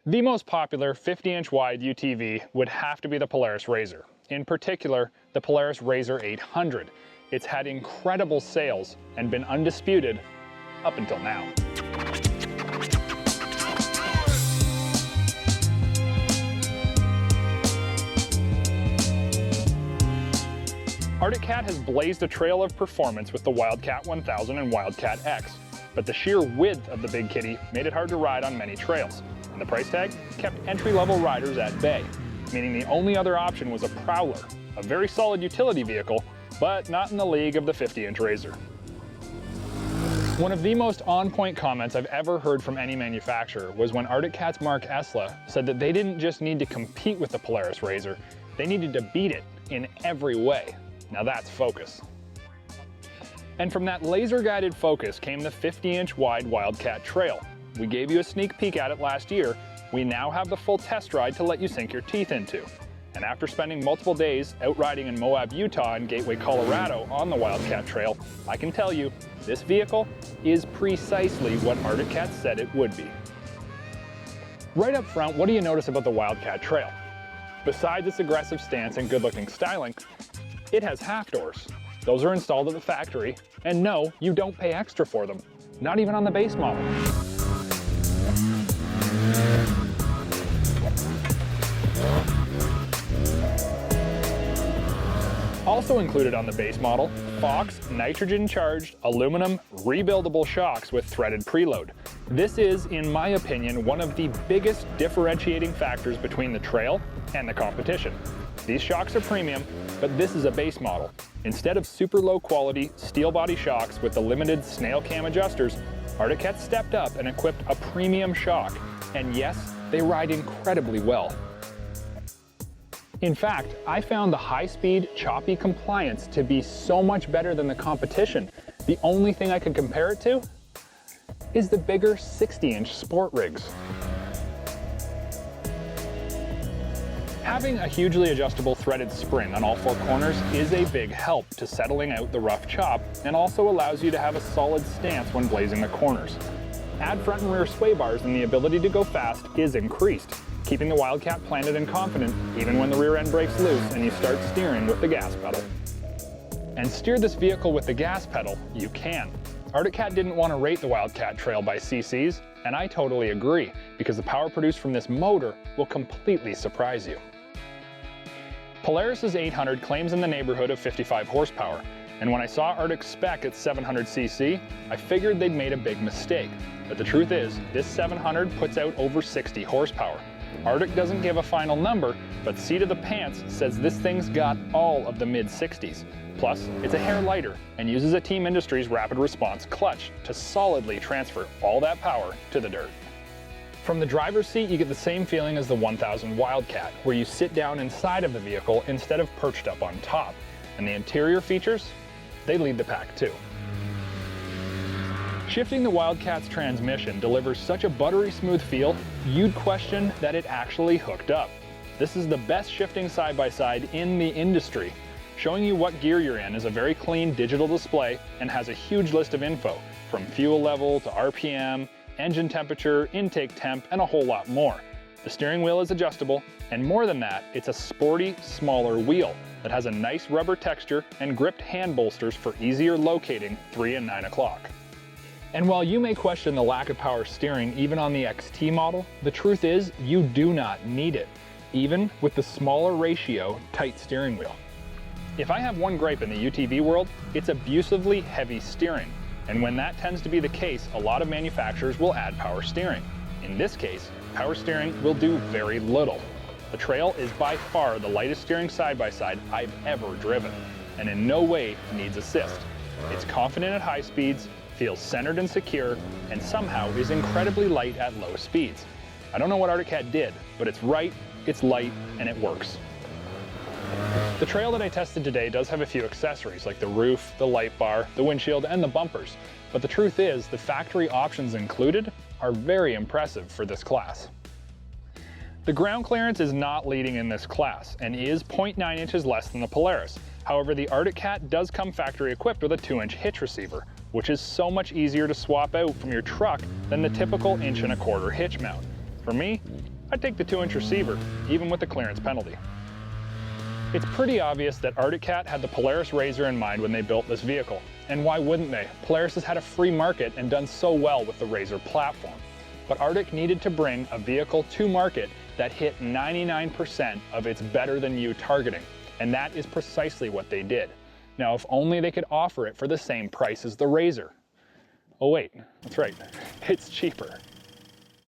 The most popular 50-inch wide UTV would have to be the Polaris RZR. In particular, the Polaris RZR 800. It's had incredible sales and been undisputed up until now. Arctic Cat has blazed a trail of performance with the Wildcat 1000 and Wildcat X, but the sheer width of the big kitty made it hard to ride on many trails, and the price tag kept entry-level riders at bay, meaning the only other option was a Prowler, a very solid utility vehicle, but not in the league of the 50-inch RZR. One of the most on-point comments I've ever heard from any manufacturer was when Arctic Cat's Mark Esla said that they didn't just need to compete with the Polaris RZR, they needed to beat it in every way. Now that's focus. And from that laser-guided focus came the 50-inch wide Wildcat Trail. We gave you a sneak peek at it last year. We now have the full test ride to let you sink your teeth into. And after spending multiple days out riding in Moab, Utah and Gateway, Colorado on the Wildcat Trail, I can tell you, this vehicle is precisely what Arctic Cat said it would be. Right up front, what do you notice about the Wildcat Trail? Besides its aggressive stance and good-looking styling, it has half doors. Those are installed at the factory, and no, you don't pay extra for them, not even on the base model. Also included on the base model, Fox nitrogen-charged aluminum rebuildable shocks with threaded preload. This is, in my opinion, one of the biggest differentiating factors between the Trail and the competition. These shocks are premium, but this is a base model. Instead of super low quality steel body shocks with the limited snail cam adjusters, Arctic Cat stepped up and equipped a premium shock. And yes, they ride incredibly well. In fact, I found the high-speed, choppy compliance to be so much better than the competition. The only thing I could compare it to is the bigger 60-inch sport rigs. Having a hugely adjustable threaded spring on all four corners is a big help to settling out the rough chop and also allows you to have a solid stance when blazing the corners. Add front and rear sway bars and the ability to go fast is increased, keeping the Wildcat planted and confident even when the rear end breaks loose and you start steering with the gas pedal. And steer this vehicle with the gas pedal, you can. Arctic Cat didn't want to rate the Wildcat Trail by cc's, and I totally agree, because the power produced from this motor will completely surprise you. Polaris's 800 claims in the neighborhood of 55 horsepower, and when I saw Arctic's spec at 700cc, I figured they'd made a big mistake. But the truth is, this 700 puts out over 60 horsepower. Arctic doesn't give a final number, but Seat of the Pants says this thing's got all of the mid-60s. Plus, it's a hair lighter and uses a Team Industries rapid response clutch to solidly transfer all that power to the dirt. From the driver's seat, you get the same feeling as the 1000 Wildcat, where you sit down inside of the vehicle instead of perched up on top. And the interior features, they lead the pack too. Shifting the Wildcat's transmission delivers such a buttery smooth feel, you'd question that it actually hooked up. This is the best shifting side-by-side in the industry. Showing you what gear you're in is a very clean digital display and has a huge list of info, from fuel level to RPM, engine temperature, intake temp, and a whole lot more. The steering wheel is adjustable, and more than that, it's a sporty, smaller wheel that has a nice rubber texture and gripped hand bolsters for easier locating 3 and 9 o'clock. And while you may question the lack of power steering even on the XT model, the truth is you do not need it, even with the smaller ratio tight steering wheel. If I have one gripe in the UTV world, it's abusively heavy steering. And when that tends to be the case, a lot of manufacturers will add power steering. In this case, power steering will do very little. The Trail is by far the lightest steering side-by-side I've ever driven, and in no way needs assist. It's confident at high speeds, feels centered and secure, and somehow is incredibly light at low speeds. I don't know what Arctic Cat did, but it's right, it's light, and it works. The Trail that I tested today does have a few accessories like the roof, the light bar, the windshield, and the bumpers, but the truth is the factory options included are very impressive for this class. The ground clearance is not leading in this class and is 0.9 inches less than the Polaris. However, the Arctic Cat does come factory equipped with a 2-inch hitch receiver, which is so much easier to swap out from your truck than the typical 1.25-inch hitch mount. For me, I'd take the 2-inch receiver, even with the clearance penalty. It's pretty obvious that Arctic Cat had the Polaris RZR in mind when they built this vehicle. And why wouldn't they? Polaris has had a free market and done so well with the RZR platform. But Arctic needed to bring a vehicle to market that hit 99% of its better than you targeting. And that is precisely what they did. Now, if only they could offer it for the same price as the RZR. Oh wait, that's right, it's cheaper.